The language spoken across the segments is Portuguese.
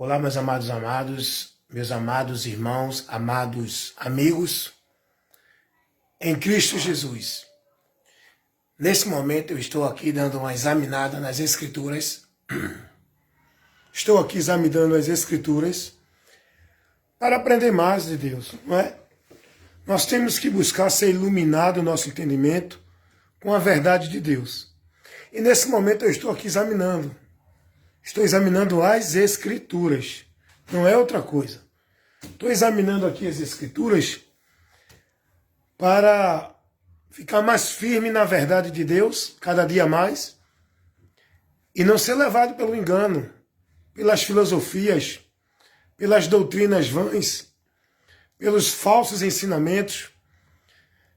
Olá, meus amados irmãos, amados amigos, em Cristo Jesus. Nesse momento eu estou aqui dando uma examinada nas Escrituras. Estou aqui examinando as Escrituras para aprender mais de Deus, não é? Nós temos que buscar ser iluminado o nosso entendimento com a verdade de Deus. E nesse momento eu estou aqui examinando. Estou examinando as Escrituras, não é outra coisa. Estou examinando aqui as Escrituras para ficar mais firme na verdade de Deus, cada dia mais, e não ser levado pelo engano, pelas filosofias, pelas doutrinas vãs, pelos falsos ensinamentos,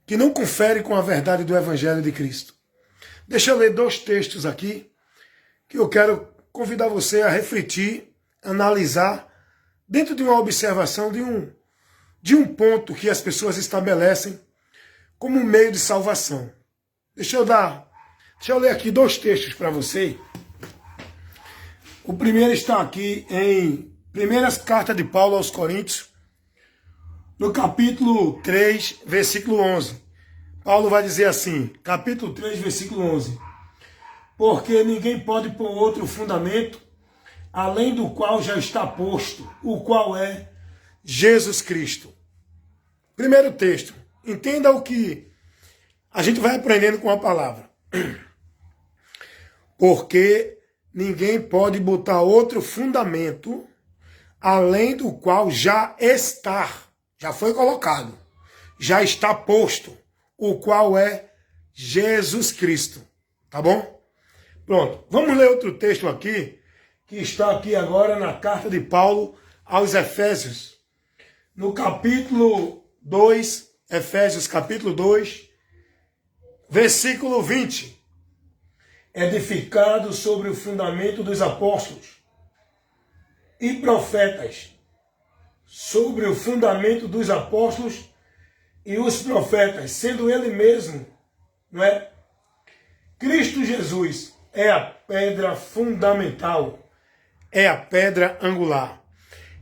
que não conferem com a verdade do Evangelho de Cristo. Deixa eu ler 2 textos aqui, que eu quero convidar você a refletir, analisar, dentro de uma observação de um ponto que as pessoas estabelecem como um meio de salvação. Deixa eu ler aqui 2 textos para você. O primeiro está aqui em Primeira Carta de Paulo aos Coríntios, no capítulo 3, versículo 11. Paulo vai dizer assim, capítulo 3, versículo 11. Porque ninguém pode pôr outro fundamento, além do qual já está posto, o qual é Jesus Cristo. Primeiro texto. Entenda o que a gente vai aprendendo com a palavra. Porque ninguém pode botar outro fundamento, além do qual já foi colocado, já está posto, o qual é Jesus Cristo. Tá bom? Pronto, vamos ler outro texto aqui, que está aqui agora na carta de Paulo aos Efésios, no capítulo 2, Efésios capítulo 2, versículo 20. Edificado sobre o fundamento dos apóstolos e profetas, sobre o fundamento dos apóstolos e os profetas, sendo ele mesmo, não é? Cristo Jesus é a pedra fundamental, é a pedra angular,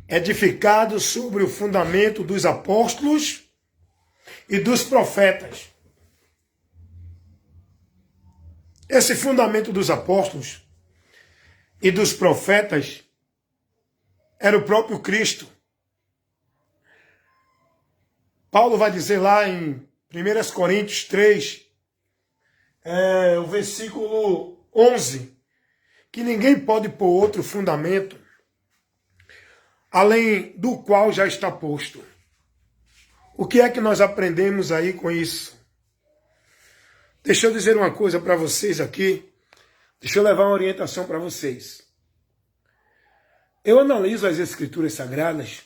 edificado sobre o fundamento dos apóstolos e dos profetas. Esse fundamento dos apóstolos e dos profetas era o próprio Cristo. Paulo vai dizer lá em 1 Coríntios 3, o versículo 11, que ninguém pode pôr outro fundamento, além do qual já está posto. O que é que nós aprendemos aí com isso? Deixa eu dizer uma coisa para vocês aqui, deixa eu levar uma orientação para vocês. Eu analiso as Escrituras Sagradas,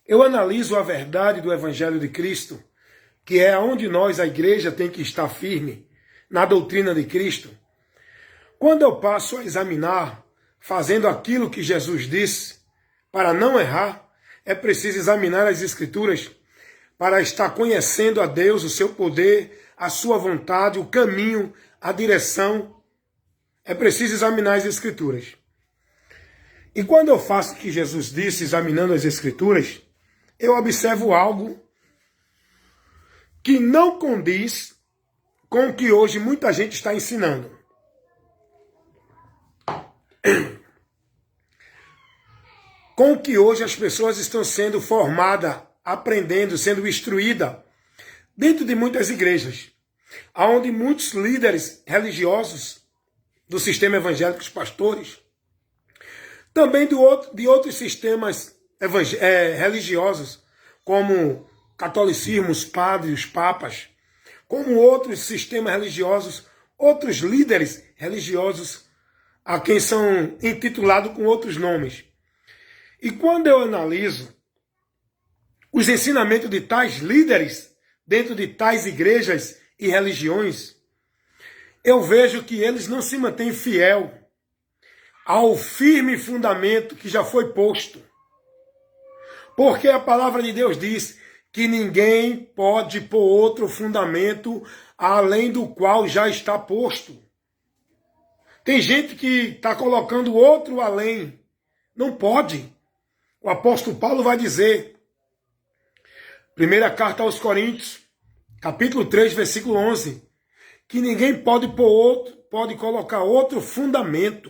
eu analiso a verdade do Evangelho de Cristo, que é onde nós, a igreja, tem que estar firme, na doutrina de Cristo. Quando eu passo a examinar, fazendo aquilo que Jesus disse, para não errar, é preciso examinar as Escrituras para estar conhecendo a Deus, o seu poder, a sua vontade, o caminho, a direção. É preciso examinar as Escrituras. E quando eu faço o que Jesus disse, examinando as Escrituras, eu observo algo que não condiz com o que hoje muita gente está ensinando. Com o que hoje as pessoas estão sendo formadas, aprendendo, sendo instruídas dentro de muitas igrejas, onde muitos líderes religiosos do sistema evangélico, os pastores, também de outros sistemas religiosos, como catolicismo, os padres, os papas, como outros sistemas religiosos, outros líderes religiosos, a quem são intitulados com outros nomes. E quando eu analiso os ensinamentos de tais líderes dentro de tais igrejas e religiões, eu vejo que eles não se mantêm fiel ao firme fundamento que já foi posto. Porque a palavra de Deus diz que ninguém pode pôr outro fundamento além do qual já está posto. Tem gente que está colocando outro além, Não pode. O apóstolo Paulo vai dizer, primeira carta aos Coríntios, capítulo 3, versículo 11, que ninguém pode colocar outro fundamento,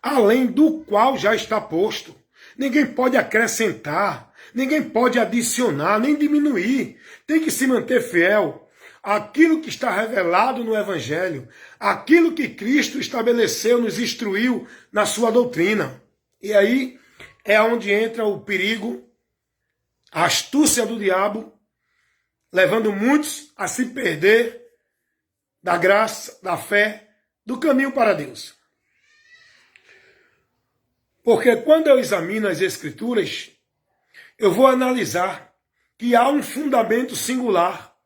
além do qual já está posto. Ninguém pode acrescentar, ninguém pode adicionar, nem diminuir. Tem que se manter fiel àquilo que está revelado no Evangelho, aquilo que Cristo estabeleceu, nos instruiu na sua doutrina. E aí é onde entra o perigo, a astúcia do diabo, levando muitos a se perder da graça, da fé, do caminho para Deus. Porque quando eu examino as Escrituras, eu vou analisar que há um fundamento singular,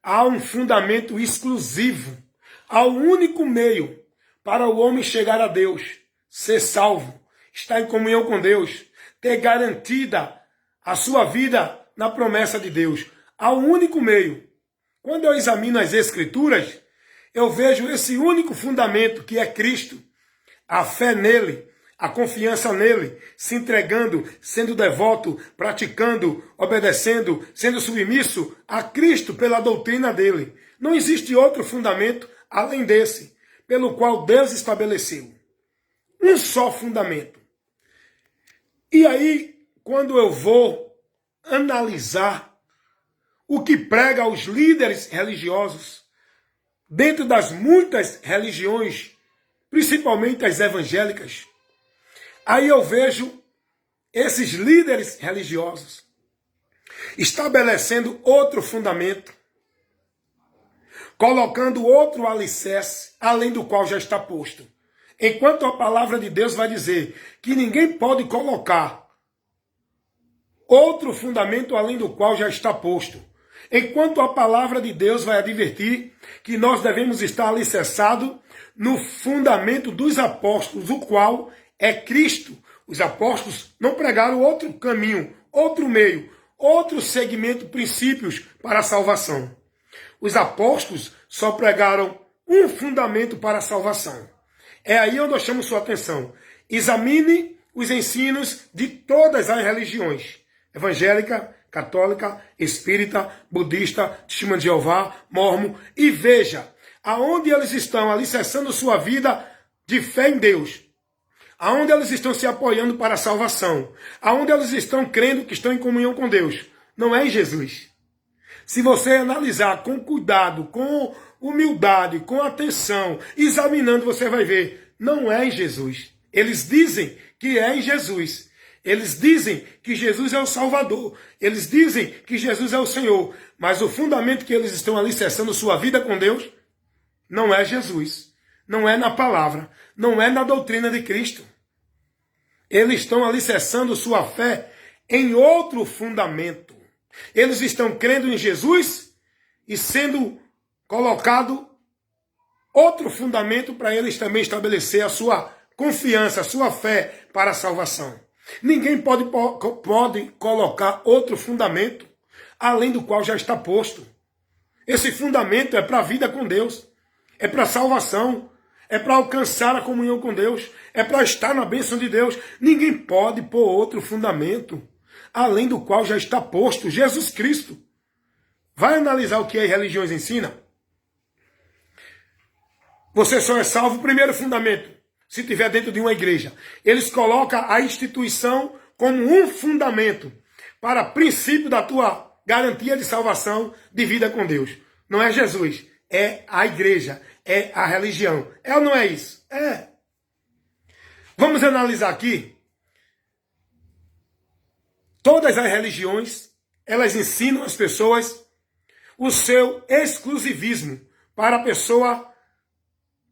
há um fundamento exclusivo, há um único meio para o homem chegar a Deus, ser salvo, estar em comunhão com Deus, ter garantida a sua vida na promessa de Deus. Há um único meio. Quando eu examino as Escrituras, eu vejo esse único fundamento que é Cristo, a fé nele, a confiança nele, se entregando, sendo devoto, praticando, obedecendo, sendo submisso a Cristo pela doutrina dele. Não existe outro fundamento além desse, pelo qual Deus estabeleceu. Um só fundamento. E aí, quando eu vou analisar o que prega os líderes religiosos, dentro das muitas religiões, principalmente as evangélicas, aí eu vejo esses líderes religiosos estabelecendo outro fundamento, colocando outro alicerce, além do qual já está posto. Enquanto a palavra de Deus vai dizer que ninguém pode colocar outro fundamento além do qual já está posto. Enquanto a palavra de Deus vai advertir que nós devemos estar alicerçados no fundamento dos apóstolos, o qual é Cristo. Os apóstolos não pregaram outro caminho, outro meio, outro segmento, princípios para a salvação. Os apóstolos só pregaram um fundamento para a salvação. É aí onde eu chamo sua atenção. Examine os ensinos de todas as religiões. Evangélica, católica, espírita, budista, testemunha de Jeová, mormon, e veja aonde eles estão alicerçando sua vida de fé em Deus, aonde eles estão se apoiando para a salvação, aonde eles estão crendo que estão em comunhão com Deus. Não é em Jesus. Se você analisar com cuidado, com humildade, com atenção, examinando, você vai ver, não é em Jesus. Eles dizem que é em Jesus. Eles dizem que Jesus é o Salvador. Eles dizem que Jesus é o Senhor. Mas o fundamento que eles estão alicerçando sua vida com Deus não é Jesus. Não é na palavra. Não é na doutrina de Cristo. Eles estão alicerçando sua fé em outro fundamento. Eles estão crendo em Jesus e sendo colocado outro fundamento para eles também estabelecer a sua confiança, a sua fé para a salvação. Ninguém pode colocar outro fundamento além do qual já está posto. Esse fundamento é para a vida com Deus, é para a salvação, é para alcançar a comunhão com Deus, é para estar na bênção de Deus. Ninguém pode pôr outro fundamento além do qual já está posto, Jesus Cristo. Vai analisar o que as religiões ensinam? Você só é salvo, primeiro fundamento, se estiver dentro de uma igreja. Eles colocam a instituição como um fundamento para princípio da tua garantia de salvação, de vida com Deus. Não é Jesus, é a igreja, é a religião. É ou não é isso? É. Vamos analisar aqui. Todas as religiões, elas ensinam as pessoas o seu exclusivismo para a pessoa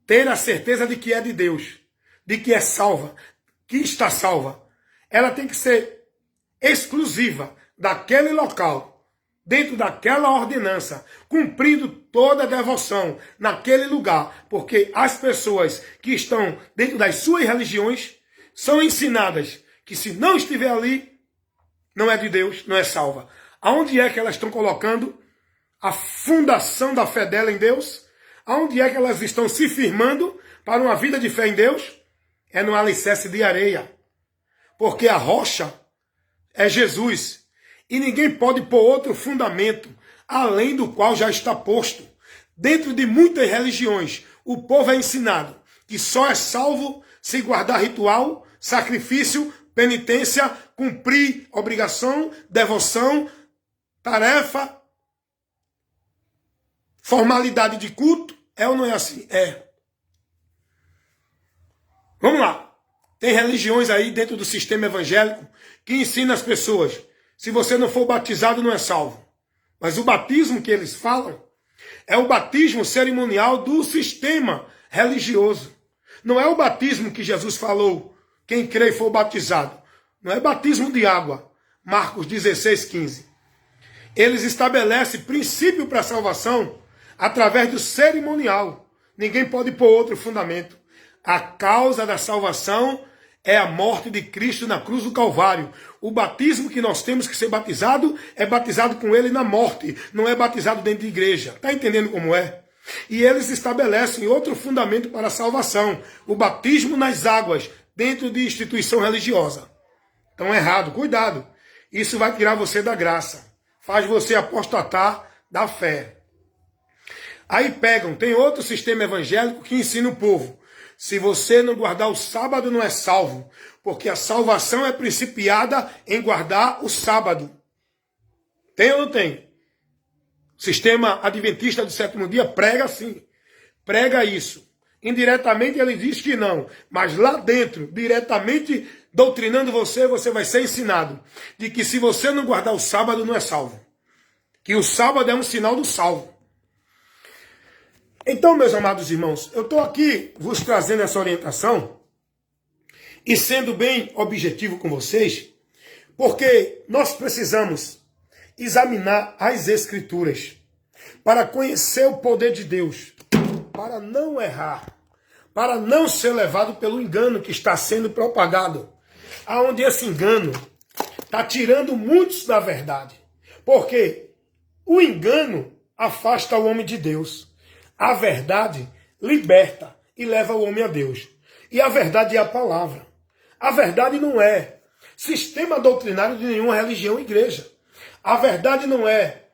ter a certeza de que é de Deus, de que é salva, que está salva. Ela tem que ser exclusiva daquele local, dentro daquela ordenança, cumprindo toda a devoção naquele lugar, porque as pessoas que estão dentro das suas religiões são ensinadas que se não estiver ali, não é de Deus, não é salva. Aonde é que elas estão colocando a fundação da fé dela em Deus? Aonde é que elas estão se firmando para uma vida de fé em Deus? É no alicerce de areia. porque a rocha é Jesus. E ninguém pode pôr outro fundamento, além do qual já está posto. Dentro de muitas religiões, o povo é ensinado que só é salvo se guardar ritual, sacrifício, penitência, cumprir obrigação, devoção, tarefa, formalidade de culto. É ou não é assim? É. Vamos lá. Tem religiões aí dentro do sistema evangélico que ensinam as pessoas: se você não for batizado, não é salvo. Mas o batismo que eles falam é o batismo cerimonial do sistema religioso. Não é o batismo que Jesus falou, quem crê e for batizado. Não é batismo de água. Marcos 16:15. Eles estabelecem princípio para a salvação através do cerimonial. Ninguém pode pôr outro fundamento. A causa da salvação é a morte de Cristo na cruz do Calvário. O batismo que nós temos que ser batizado é batizado com ele na morte, não é batizado dentro de igreja. Está entendendo como é? E eles estabelecem outro fundamento para a salvação: o batismo nas águas, dentro de instituição religiosa. Então é errado, cuidado. Isso vai tirar você da graça, faz você apostatar da fé. Aí tem outro sistema evangélico que ensina o povo: se você não guardar o sábado, não é salvo, porque a salvação é principiada em guardar o sábado. Tem ou não tem? O sistema adventista do sétimo dia prega assim, prega isso. Indiretamente ele diz que não, mas lá dentro, diretamente doutrinando você, você vai ser ensinado de que se você não guardar o sábado, não é salvo. Que o sábado é um sinal do salvo. Então, meus amados irmãos, eu estou aqui vos trazendo essa orientação e sendo bem objetivo com vocês, porque nós precisamos examinar as Escrituras para conhecer o poder de Deus, para não errar, para não ser levado pelo engano que está sendo propagado, aonde esse engano está tirando muitos da verdade, porque o engano afasta o homem de Deus. A verdade liberta e leva o homem a Deus. E a verdade é a palavra. A verdade não é sistema doutrinário de nenhuma religião ou igreja. A verdade não é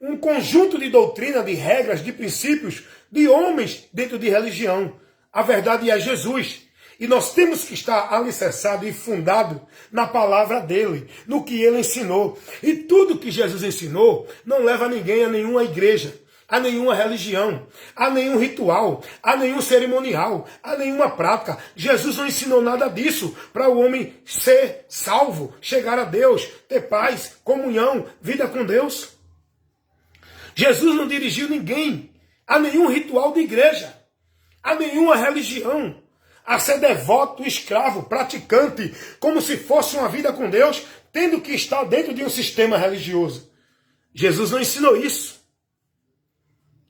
um conjunto de doutrina, de regras, de princípios de homens dentro de religião. A verdade é Jesus. E nós temos que estar alicerçado e fundado na palavra dele, no que ele ensinou. E tudo que Jesus ensinou não leva ninguém a nenhuma igreja, a nenhuma religião, a nenhum ritual, a nenhum cerimonial, a nenhuma prática. Jesus não ensinou nada disso para o homem ser salvo, chegar a Deus, ter paz, comunhão, vida com Deus. Jesus não dirigiu ninguém a nenhum ritual de igreja, a nenhuma religião, a ser devoto, escravo, praticante, como se fosse uma vida com Deus, tendo que estar dentro de um sistema religioso. Jesus não ensinou isso.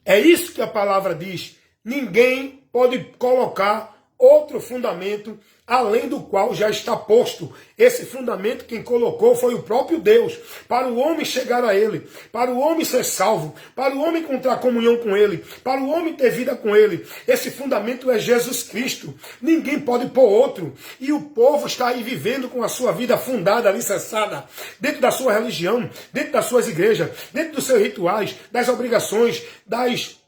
É isso que a palavra diz. Ninguém pode colocar outro fundamento além do qual já está posto. Esse fundamento quem colocou foi o próprio Deus, para o homem chegar a ele, para o homem ser salvo, para o homem encontrar comunhão com ele, para o homem ter vida com ele. Esse fundamento é Jesus Cristo. Ninguém pode pôr outro. E o povo está aí vivendo com a sua vida fundada, alicerçada, dentro da sua religião, dentro das suas igrejas, dentro dos seus rituais, das obrigações, das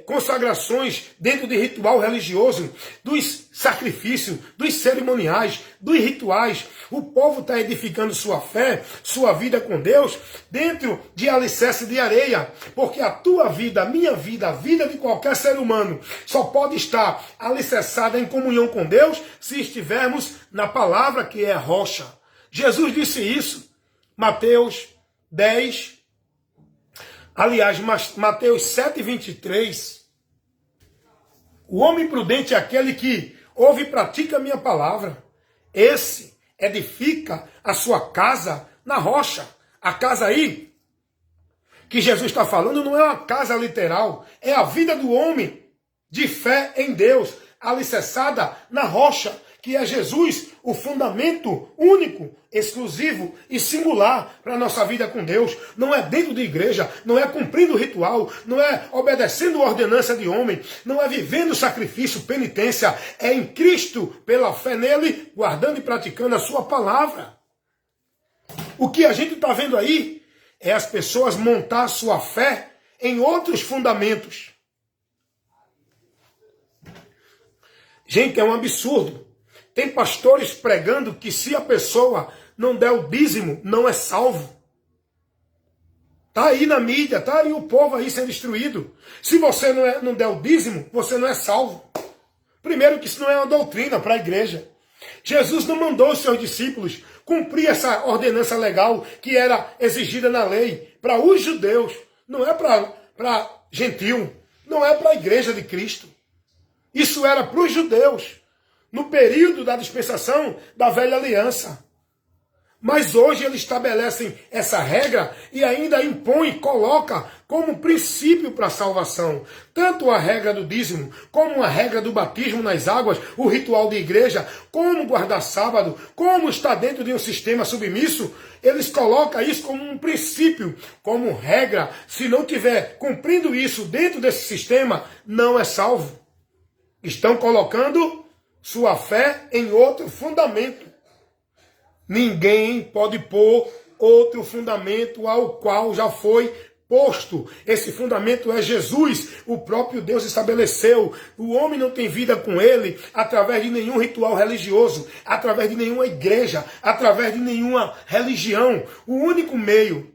consagrações dentro de ritual religioso, dos sacrifícios, dos cerimoniais, dos rituais. O povo está edificando sua fé, sua vida com Deus, dentro de alicerce de areia, porque a tua vida, a minha vida, a vida de qualquer ser humano, só pode estar alicerçada em comunhão com Deus se estivermos na palavra que é a rocha. Jesus disse isso, Mateus 10, aliás, Mateus 7:23, o homem prudente é aquele que ouve e pratica a minha palavra. Esse edifica a sua casa na rocha. A casa aí que Jesus está falando não é uma casa literal, é a vida do homem de fé em Deus, alicerçada na rocha, que é Jesus o fundamento único, exclusivo e singular para a nossa vida com Deus. Não é dentro de igreja, não é cumprindo o ritual, não é obedecendo a ordenança de homem, não é vivendo sacrifício, penitência, é em Cristo, pela fé nele, guardando e praticando a sua palavra. O que a gente está vendo aí é as pessoas montar a sua fé em outros fundamentos. Gente, é um absurdo. Tem pastores pregando que se a pessoa não der o dízimo, não é salvo. Está aí na mídia, está aí o povo aí sendo destruído. Se você não der o dízimo, você não é salvo. Primeiro que isso não é uma doutrina para a igreja. Jesus não mandou os seus discípulos cumprir essa ordenança legal que era exigida na lei para os judeus. Não é para gentil, não é para a igreja de Cristo. Isso era para os judeus, no período da dispensação da velha aliança. Mas hoje eles estabelecem essa regra e ainda impõe, coloca como princípio para a salvação. Tanto a regra do dízimo, como a regra do batismo nas águas, o ritual de igreja, como guardar sábado, como está dentro de um sistema submisso, eles colocam isso como um princípio, como regra. Se não tiver cumprindo isso dentro desse sistema, não é salvo. Estão colocando sua fé em outro fundamento. Ninguém pode pôr outro fundamento ao qual já foi posto. Esse fundamento é Jesus, o próprio Deus estabeleceu. O homem não tem vida com ele através de nenhum ritual religioso, através de nenhuma igreja, através de nenhuma religião. O único meio,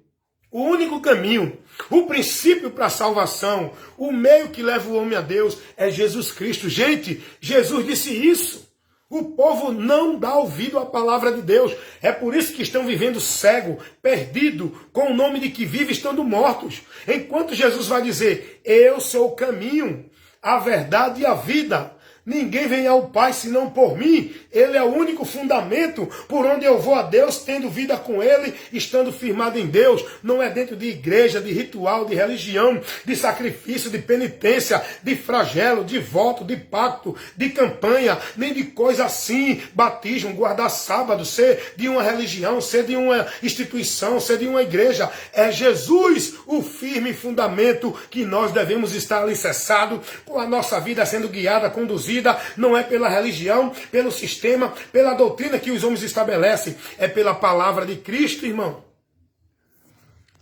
o único caminho, o princípio para a salvação, o meio que leva o homem a Deus é Jesus Cristo. Gente, Jesus disse isso. O povo não dá ouvido à palavra de Deus. É por isso que estão vivendo cego, perdido, com o nome de que vive estando mortos. Enquanto Jesus vai dizer, eu sou o caminho, a verdade e a vida. Ninguém vem ao Pai senão por mim. Ele é o único fundamento por onde eu vou a Deus, tendo vida com Ele, estando firmado em Deus. Não é dentro de igreja, de ritual, de religião, de sacrifício, de penitência, de flagelo, de voto, de pacto, de campanha, nem de coisa assim. Batismo, guardar sábado, ser de uma religião, ser de uma instituição, ser de uma igreja. É Jesus o firme fundamento que nós devemos estar alicerçados, com a nossa vida sendo guiada, conduzida. Não é pela religião, pelo sistema, pela doutrina que os homens estabelecem. É pela palavra de Cristo, irmão.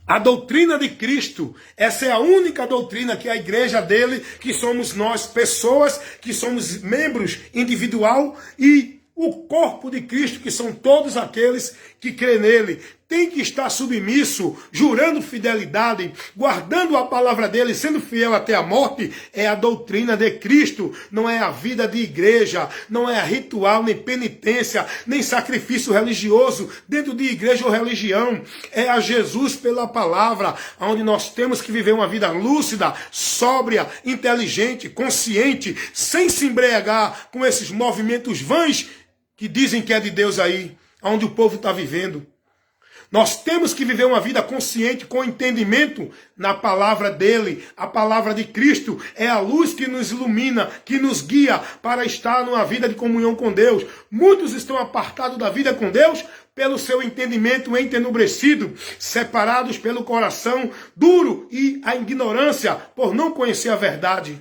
A doutrina de Cristo, essa é a única doutrina que a igreja dele, que somos nós, pessoas, que somos membros individual, e o corpo de Cristo, que são todos aqueles que crê nele, tem que estar submisso, jurando fidelidade, guardando a palavra dele, sendo fiel até a morte. É a doutrina de Cristo, não é a vida de igreja, não é ritual, nem penitência, nem sacrifício religioso dentro de igreja ou religião. É a Jesus pela palavra, onde nós temos que viver uma vida lúcida, sóbria, inteligente, consciente, sem se embriagar com esses movimentos vãs que dizem que é de Deus aí, onde o povo está vivendo. Nós temos que viver uma vida consciente, com entendimento na palavra dele. A palavra de Cristo é a luz que nos ilumina, que nos guia para estar numa vida de comunhão com Deus. Muitos estão apartados da vida com Deus pelo seu entendimento entenebrecido, separados pelo coração duro e a ignorância por não conhecer a verdade.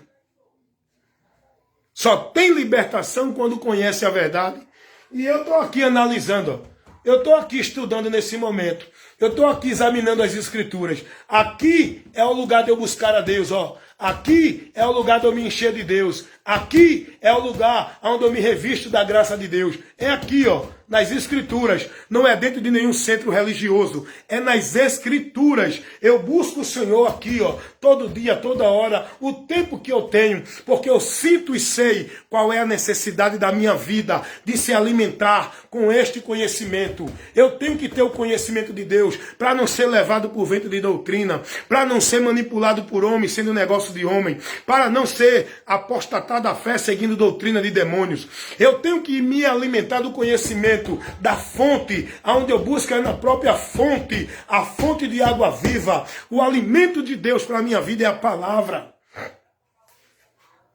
Só tem libertação quando conhece a verdade. E eu estou aqui analisando, ó. Eu estou aqui estudando nesse momento. Eu estou aqui examinando as escrituras. Aqui é o lugar de eu buscar a Deus, ó. Aqui é o lugar de eu me encher de Deus. Aqui é o lugar onde eu me revisto da graça de Deus. É aqui, ó, nas escrituras. Não é dentro de nenhum centro religioso. É nas escrituras. Eu busco o Senhor aqui, ó, todo dia, toda hora, o tempo que eu tenho, porque eu sinto e sei qual é a necessidade da minha vida de se alimentar com este conhecimento. Eu tenho que ter o conhecimento de Deus para não ser levado por vento de doutrina, para não ser manipulado por homem, sendo negócio de homem, para não ser apostatado da fé seguindo doutrina de demônios. Eu tenho que me alimentar do conhecimento da fonte, aonde eu busco é na própria fonte, a fonte de água viva. O alimento de Deus para a minha vida é a palavra.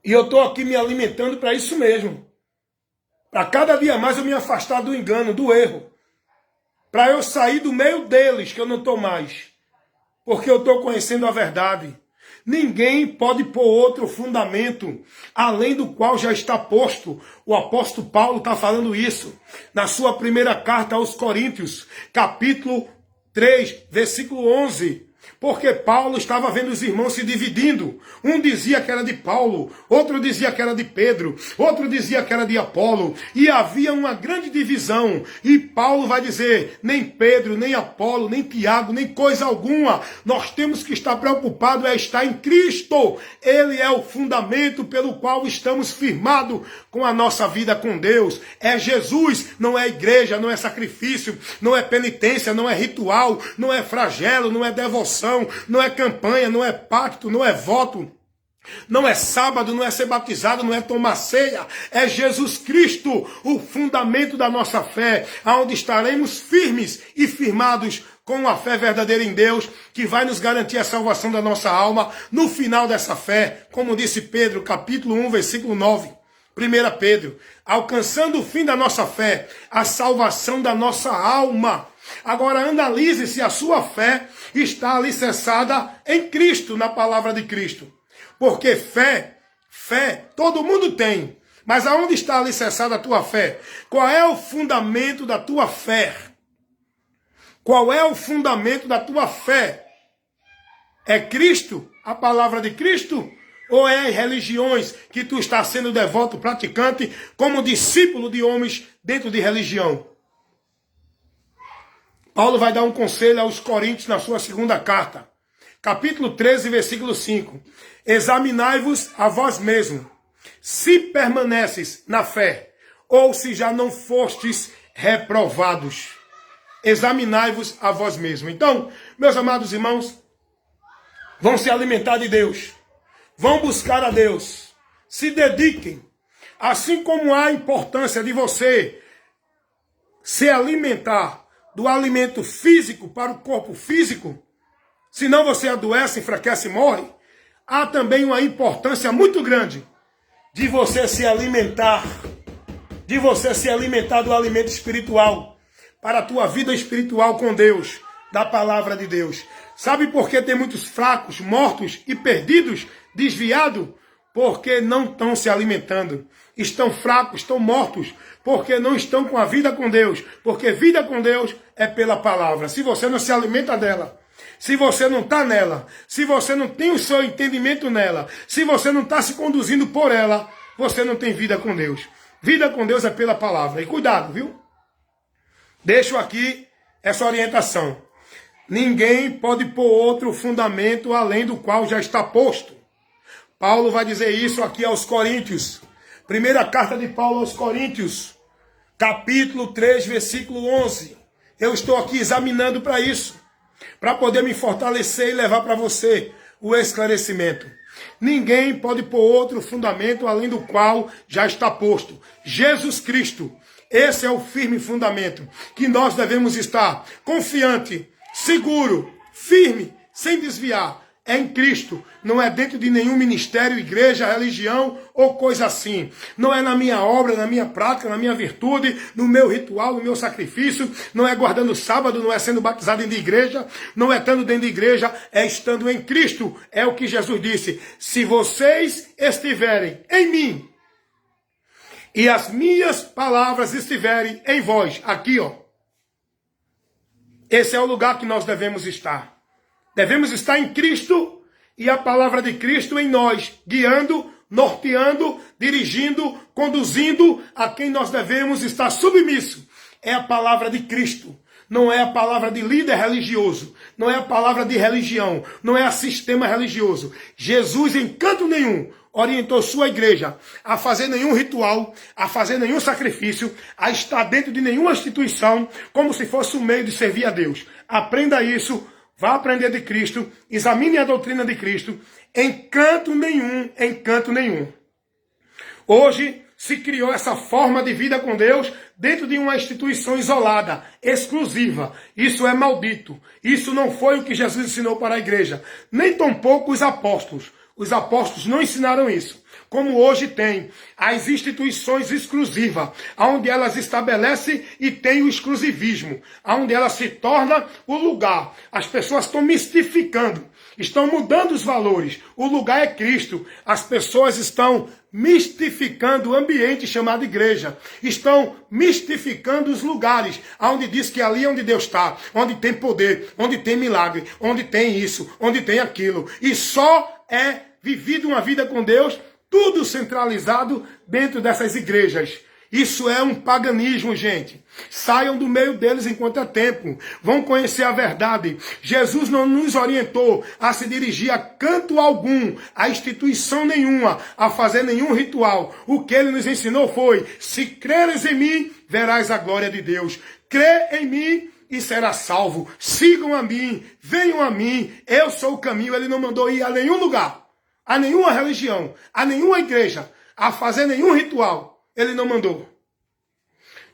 E eu estou aqui me alimentando para isso mesmo. Para cada dia mais eu me afastar do engano, do erro. Para eu sair do meio deles, que eu não estou mais. Porque eu estou conhecendo a verdade. Ninguém pode pôr outro fundamento, além do qual já está posto. O apóstolo Paulo está falando isso na sua primeira carta aos Coríntios, capítulo 3, versículo 11. Porque Paulo estava vendo os irmãos se dividindo. Um dizia que era de Paulo, outro dizia que era de Pedro, outro dizia que era de Apolo. E havia uma grande divisão. E Paulo vai dizer, nem Pedro, nem Apolo, nem Tiago, nem coisa alguma. Nós temos que estar preocupados é estar em Cristo. Ele é o fundamento pelo qual estamos firmados com a nossa vida com Deus. É Jesus, não é igreja, não é sacrifício, não é penitência, não é ritual, não é flagelo, não é devoção. Não é campanha, não é pacto, não é voto, não é sábado, não é ser batizado, não é tomar ceia. É Jesus Cristo, o fundamento da nossa fé, aonde estaremos firmes e firmados com a fé verdadeira em Deus, que vai nos garantir a salvação da nossa alma no final dessa fé, como disse Pedro, capítulo 1, versículo 9. 1 Pedro, alcançando o fim da nossa fé, a salvação da nossa alma. Agora analise se a sua fé está alicerçada em Cristo, na palavra de Cristo. Porque fé, todo mundo tem. Mas aonde está alicerçada a tua fé? Qual é o fundamento da tua fé? Qual é o fundamento da tua fé? É Cristo, a palavra de Cristo? Ou é as religiões que tu está sendo devoto, praticante, como discípulo de homens dentro de religião? Paulo vai dar um conselho aos Coríntios na sua segunda carta. Capítulo 13, versículo 5. Examinai-vos a vós mesmos, se permaneces na fé, ou se já não fostes reprovados. Examinai-vos a vós mesmos. Então, meus amados irmãos, vão se alimentar de Deus. Vão buscar a Deus. Se dediquem. Assim como há a importância de você se alimentar do alimento físico para o corpo físico, senão você adoece, enfraquece e morre, há também uma importância muito grande de você se alimentar, do alimento espiritual, para a tua vida espiritual com Deus, da palavra de Deus. Sabe por que tem muitos fracos, mortos e perdidos, desviados? Porque não estão se alimentando. Estão fracos, estão mortos, porque não estão com a vida com Deus. Porque vida com Deus é pela palavra. Se você não se alimenta dela, se você não está nela, se você não tem o seu entendimento nela, se você não está se conduzindo por ela, você não tem vida com Deus. Vida com Deus é pela palavra. E cuidado, viu? Deixo aqui essa orientação. Ninguém pode pôr outro fundamento além do qual já está posto. Paulo vai dizer isso aqui aos Coríntios. Primeira carta de Paulo aos Coríntios, capítulo 3, versículo 11. Eu estou aqui examinando para isso, para poder me fortalecer e levar para você o esclarecimento. Ninguém pode pôr outro fundamento além do qual já está posto. Jesus Cristo. Esse é o firme fundamento que nós devemos estar confiante, seguro, firme, sem desviar. É em Cristo, não é dentro de nenhum ministério, igreja, religião ou coisa assim. Não é na minha obra, na minha prática, na minha virtude, no meu ritual, no meu sacrifício. Não é guardando sábado, não é sendo batizado dentro de igreja, não é estando dentro de igreja, é estando em Cristo. É o que Jesus disse. Se vocês estiverem em mim e as minhas palavras estiverem em vós, aqui ó, esse é o lugar que nós devemos estar. Devemos estar em Cristo e a palavra de Cristo em nós, guiando, norteando, dirigindo, conduzindo a quem nós devemos estar submisso. É a palavra de Cristo. Não é a palavra de líder religioso. Não é a palavra de religião. Não é a sistema religioso. Jesus, em canto nenhum, orientou sua igreja a fazer nenhum ritual, a fazer nenhum sacrifício, a estar dentro de nenhuma instituição, como se fosse um meio de servir a Deus. Aprenda isso. Vá aprender de Cristo, examine a doutrina de Cristo, em canto nenhum. Hoje se criou essa forma de vida com Deus dentro de uma instituição isolada, exclusiva. Isso é maldito. Isso não foi o que Jesus ensinou para a igreja, nem tampouco os apóstolos. Os apóstolos não ensinaram isso. Como hoje tem as instituições exclusivas, onde elas estabelecem e tem o exclusivismo, onde ela se torna o lugar. As pessoas estão mistificando, estão mudando os valores. O lugar é Cristo. As pessoas estão mistificando o ambiente chamado igreja. Estão mistificando os lugares, onde diz que ali é onde Deus está, onde tem poder, onde tem milagre, onde tem isso, onde tem aquilo. E só é vivido uma vida com Deus, tudo centralizado dentro dessas igrejas. Isso é um paganismo, gente. Saiam do meio deles enquanto é tempo. Vão conhecer a verdade. Jesus não nos orientou a se dirigir a canto algum, a instituição nenhuma, a fazer nenhum ritual. O que ele nos ensinou foi: se creres em mim, verás a glória de Deus. Crê em mim e será salvo. Sigam a mim, venham a mim. Eu sou o caminho. Ele não mandou ir a nenhum lugar, a nenhuma religião, a nenhuma igreja, a fazer nenhum ritual. Ele não mandou.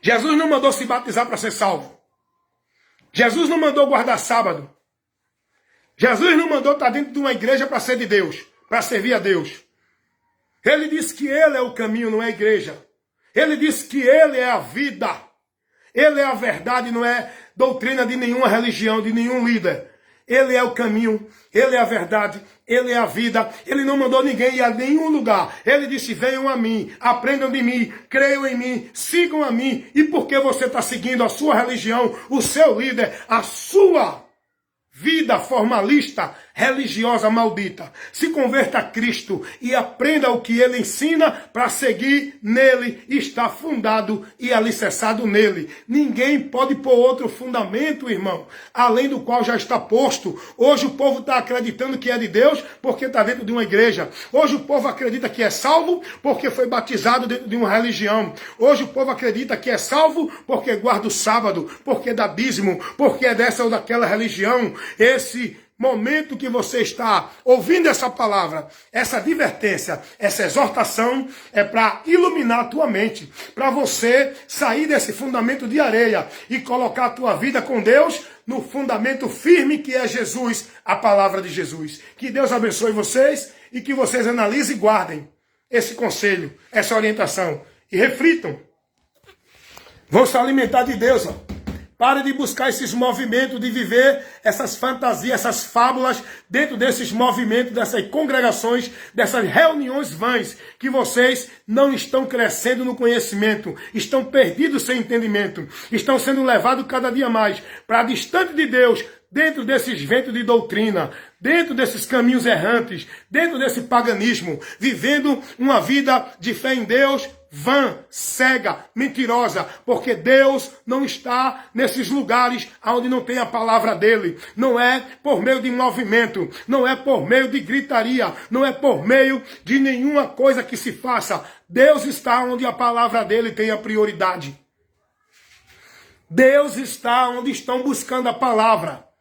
Jesus não mandou se batizar para ser salvo. Jesus não mandou guardar sábado. Jesus não mandou estar dentro de uma igreja para ser de Deus, para servir a Deus. Ele disse que Ele é o caminho, não é a igreja. Ele disse que Ele é a vida. Ele é a verdade, não é doutrina de nenhuma religião, de nenhum líder. Ele é o caminho, Ele é a verdade, Ele é a vida. Ele não mandou ninguém ir a nenhum lugar. Ele disse: venham a mim, aprendam de mim, creiam em mim, sigam a mim. E porque você está seguindo a sua religião, o seu líder, a sua vida formalista, religiosa, maldita, se converta a Cristo e aprenda o que Ele ensina para seguir nele, está fundado e alicerçado nele. Ninguém pode pôr outro fundamento, irmão, além do qual já está posto. Hoje o povo está acreditando que é de Deus porque está dentro de uma igreja. Hoje o povo acredita que é salvo porque foi batizado dentro de uma religião. Hoje o povo acredita que é salvo porque guarda o sábado, porque dá dízimo, porque é dessa ou daquela religião. Esse momento que você está ouvindo essa palavra, essa advertência, essa exortação, é para iluminar a tua mente, para você sair desse fundamento de areia e colocar a tua vida com Deus no fundamento firme que é Jesus, a palavra de Jesus. Que Deus abençoe vocês e que vocês analisem e guardem esse conselho, essa orientação e reflitam. Vão se alimentar de Deus, ó. Pare de buscar esses movimentos, de viver essas fantasias, essas fábulas dentro desses movimentos, dessas congregações, dessas reuniões vãs, que vocês não estão crescendo no conhecimento, estão perdidos sem entendimento, estão sendo levados cada dia mais para distante de Deus, dentro desses ventos de doutrina, dentro desses caminhos errantes, dentro desse paganismo, vivendo uma vida de fé em Deus, vã, cega, mentirosa, porque Deus não está nesses lugares onde não tem a palavra dele. Não é por meio de movimento, não é por meio de gritaria, não é por meio de nenhuma coisa que se faça. Deus está onde a palavra dele tem a prioridade. Deus está onde estão buscando a palavra.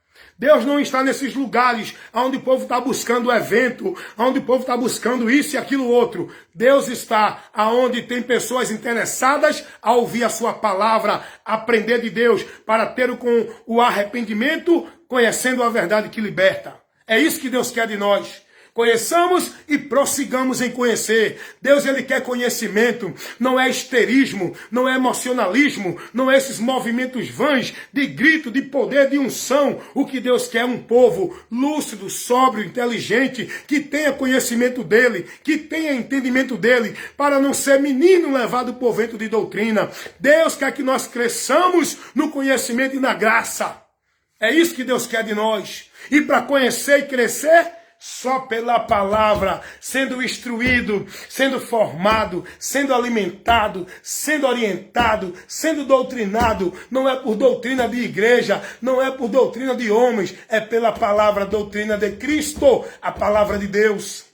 Deus não está nesses lugares onde o povo está buscando evento, onde o povo está buscando isso e aquilo outro. Deus está aonde tem pessoas interessadas a ouvir a sua palavra, aprender de Deus, para ter com o arrependimento, conhecendo a verdade que liberta. É isso que Deus quer de nós. Conheçamos e prossigamos em conhecer. Deus, ele quer conhecimento, não é histerismo, não é emocionalismo, não é esses movimentos vãs de grito, de poder, de unção. O que Deus quer é um povo lúcido, sóbrio, inteligente, que tenha conhecimento dele, que tenha entendimento dele, para não ser menino levado por vento de doutrina. Deus quer que nós cresçamos no conhecimento e na graça. É isso que Deus quer de nós. E para conhecer e crescer, só pela palavra, sendo instruído, sendo formado, sendo alimentado, sendo orientado, sendo doutrinado. Não é por doutrina de igreja, não é por doutrina de homens, é pela palavra, doutrina de Cristo, a palavra de Deus.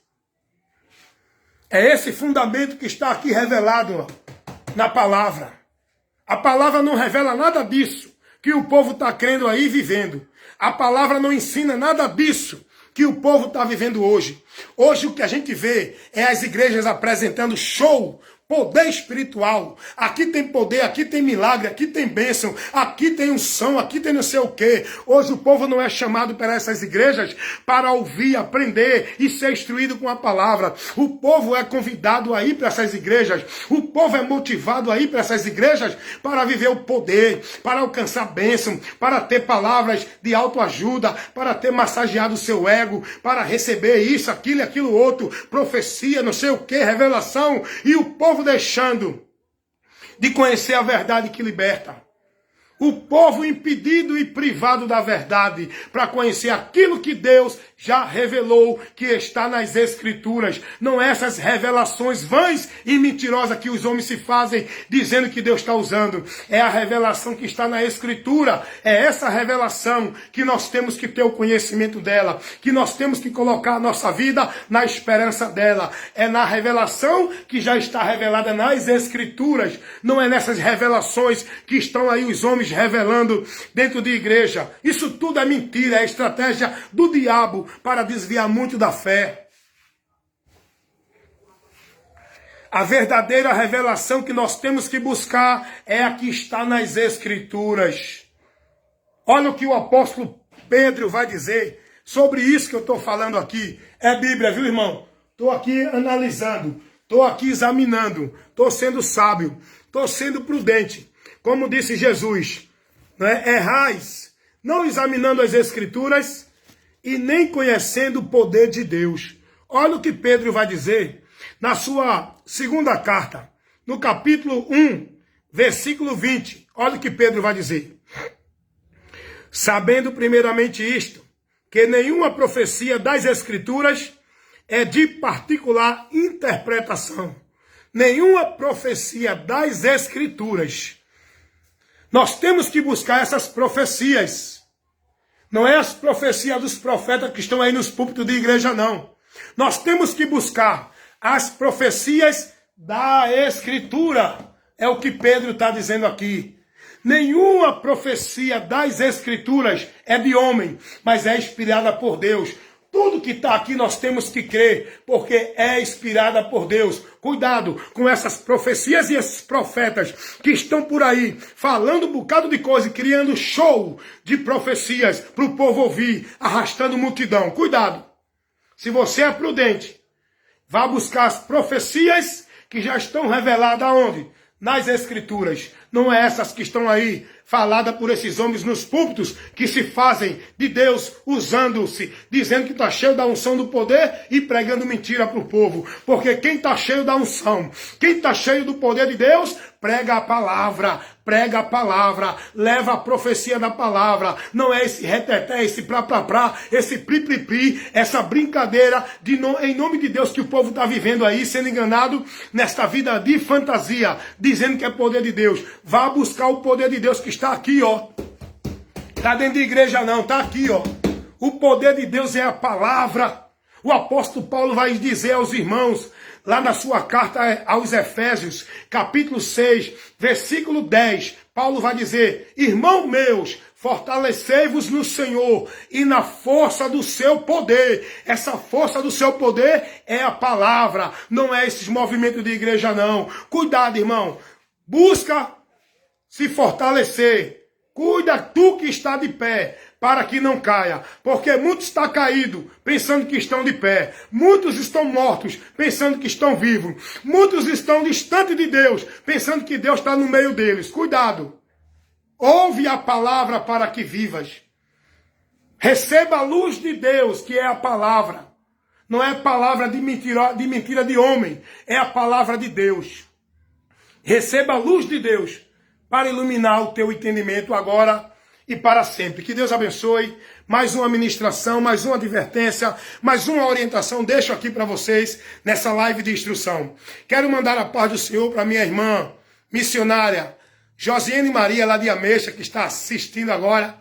É esse fundamento que está aqui revelado na palavra. A palavra não revela nada disso que o povo está crendo aí e vivendo. A palavra não ensina nada disso que o povo está vivendo hoje. Hoje o que a gente vê é as igrejas apresentando show, poder espiritual. Aqui tem poder, aqui tem milagre, aqui tem bênção, aqui tem unção, aqui tem não sei o quê. Hoje o povo não é chamado para essas igrejas para ouvir, aprender e ser instruído com a palavra. O povo é convidado a ir para essas igrejas. O povo é motivado a ir para essas igrejas para viver o poder, para alcançar bênção, para ter palavras de autoajuda, para ter massageado o seu ego, para receber isso, aquilo e aquilo outro, profecia, não sei o quê, revelação, e o povo deixando de conhecer a verdade que liberta. O povo impedido e privado da verdade para conhecer aquilo que Deus já revelou, que está nas Escrituras. Não essas revelações vãs e mentirosas que os homens se fazem dizendo que Deus está usando. É a revelação que está na Escritura. É essa revelação que nós temos que ter o conhecimento dela, que nós temos que colocar a nossa vida na esperança dela. É na revelação que já está revelada nas Escrituras. Não é nessas revelações que estão aí os homens revelando dentro de igreja. Isso tudo é mentira, é estratégia do diabo para desviar muito da fé. A verdadeira revelação que nós temos que buscar é a que está nas Escrituras. Olha o que o apóstolo Pedro vai dizer sobre isso que eu estou falando aqui. É Bíblia, viu, irmão? Estou aqui analisando, estou aqui examinando, estou sendo sábio, estou sendo prudente. Como disse Jesus, errais, não examinando as Escrituras e nem conhecendo o poder de Deus. Olha o que Pedro vai dizer na sua segunda carta, no capítulo 1, versículo 20. Olha o que Pedro vai dizer. Sabendo primeiramente isto, que nenhuma profecia das Escrituras é de particular interpretação. Nenhuma profecia das Escrituras. Nós temos que buscar essas profecias. Não é as profecias dos profetas que estão aí nos púlpitos de igreja, não. Nós temos que buscar as profecias da Escritura. É o que Pedro está dizendo aqui. Nenhuma profecia das Escrituras é de homem, mas é inspirada por Deus. Tudo que está aqui nós temos que crer, porque é inspirada por Deus. Cuidado com essas profecias e esses profetas que estão por aí falando um bocado de coisa, criando show de profecias para o povo ouvir, arrastando multidão. Cuidado. Se você é prudente, vá buscar as profecias que já estão reveladas aonde? Nas Escrituras. Não é essas que estão aí falada por esses homens nos púlpitos que se fazem de Deus usando-se, dizendo que está cheio da unção do poder e pregando mentira para o povo. Porque quem está cheio da unção, quem está cheio do poder de Deus, prega a palavra, leva a profecia da palavra. Não é esse reteté, esse pra, esse pri, essa brincadeira em nome de Deus que o povo está vivendo aí, sendo enganado nesta vida de fantasia, dizendo que é poder de Deus. Vá buscar o poder de Deus que está aqui, ó. Está dentro de igreja não, está aqui, ó. O poder de Deus é a palavra. O apóstolo Paulo vai dizer aos irmãos, lá na sua carta aos Efésios, capítulo 6, versículo 10, Paulo vai dizer, irmãos meus, fortalecei-vos no Senhor e na força do seu poder. Essa força do seu poder é a palavra, não é esses movimentos de igreja não. Cuidado, irmão. Busca se fortalecer. Cuida tu que está de pé, para que não caia. Porque muitos estão caídos, pensando que estão de pé. Muitos estão mortos, pensando que estão vivos. Muitos estão distantes de Deus, pensando que Deus está no meio deles. Cuidado. Ouve a palavra para que vivas. Receba a luz de Deus, que é a palavra. Não é palavra de mentira de homem. É a palavra de Deus. Receba a luz de Deus para iluminar o teu entendimento agora e para sempre. Que Deus abençoe. Mais uma ministração, mais uma advertência, mais uma orientação. Deixo aqui para vocês nessa live de instrução. Quero mandar a paz do Senhor para minha irmã missionária Josiane Maria, lá de Ameixa, que está assistindo agora.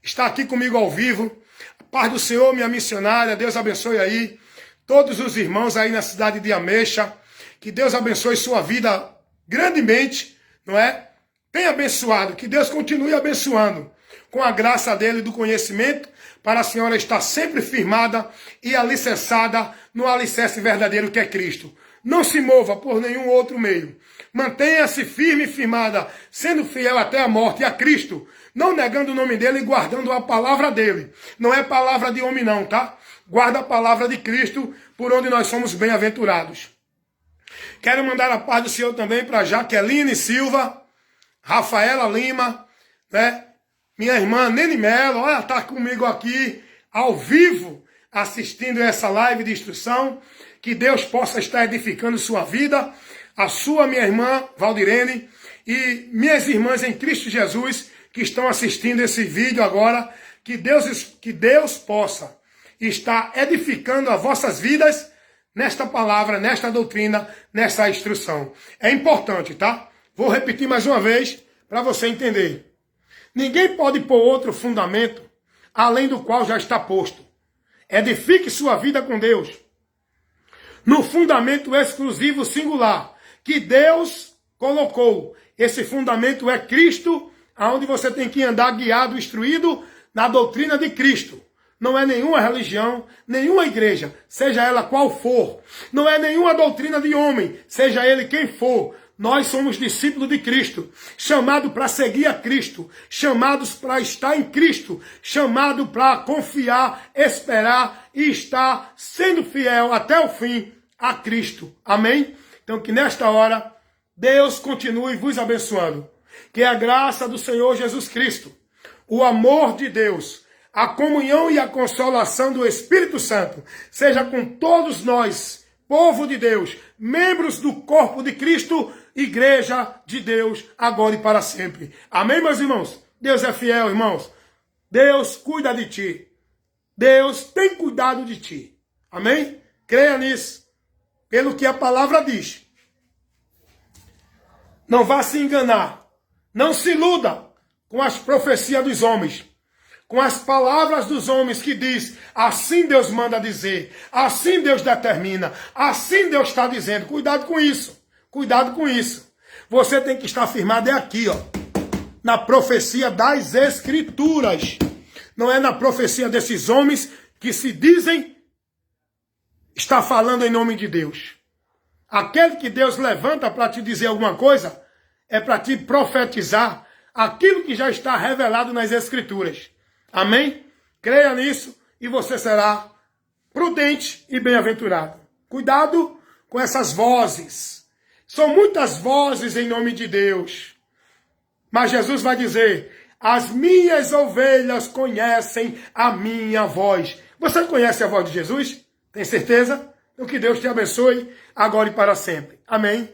Está aqui comigo ao vivo. A paz do Senhor, minha missionária. Deus abençoe aí todos os irmãos aí na cidade de Ameixa. Que Deus abençoe sua vida grandemente, não é? Tenha abençoado, que Deus continue abençoando com a graça dele e do conhecimento, para a senhora estar sempre firmada e alicerçada no alicerce verdadeiro que é Cristo. Não se mova por nenhum outro meio. Mantenha-se firme e firmada, sendo fiel até a morte a Cristo, não negando o nome dele e guardando a palavra dele. Não é palavra de homem não, tá? Guarda a palavra de Cristo, por onde nós somos bem-aventurados. Quero mandar a paz do Senhor também para Jaqueline Silva, Rafaela Lima, né? Minha irmã Nene Melo, olha, está comigo aqui, ao vivo, assistindo essa live de instrução. Que Deus possa estar edificando sua vida, a sua, minha irmã Valdirene, e minhas irmãs em Cristo Jesus, que estão assistindo esse vídeo agora. Que Deus possa estar edificando as vossas vidas nesta palavra, nesta doutrina, nessa instrução. É importante, tá? Vou repetir mais uma vez para você entender. Ninguém pode pôr outro fundamento além do qual já está posto. Edifique sua vida com Deus no fundamento exclusivo singular que Deus colocou. Esse fundamento é Cristo, aonde você tem que andar guiado, instruído na doutrina de Cristo. Não é nenhuma religião, nenhuma igreja, seja ela qual for. Não é nenhuma doutrina de homem, seja ele quem for. Nós somos discípulos de Cristo, chamados para seguir a Cristo, chamados para estar em Cristo, chamados para confiar, esperar e estar sendo fiel até o fim a Cristo. Amém? Então que nesta hora Deus continue vos abençoando. Que a graça do Senhor Jesus Cristo, o amor de Deus, a comunhão e a consolação do Espírito Santo seja com todos nós, povo de Deus, membros do corpo de Cristo, igreja de Deus, agora e para sempre. Amém, meus irmãos? Deus é fiel, irmãos. Deus cuida de ti. Deus tem cuidado de ti. Amém? Creia nisso, pelo que a palavra diz. Não vá se enganar. Não se iluda com as profecias dos homens, com as palavras dos homens que diz, assim Deus manda dizer, assim Deus determina, assim Deus está dizendo. Cuidado com isso, cuidado com isso. Você tem que estar firmado aqui, ó, na profecia das Escrituras. Não é na profecia desses homens que se dizem estar falando em nome de Deus. Aquele que Deus levanta para te dizer alguma coisa é para te profetizar aquilo que já está revelado nas Escrituras. Amém? Creia nisso e você será prudente e bem-aventurado. Cuidado com essas vozes. São muitas vozes em nome de Deus. Mas Jesus vai dizer, as minhas ovelhas conhecem a minha voz. Você conhece a voz de Jesus? Tem certeza? Então que Deus te abençoe agora e para sempre. Amém?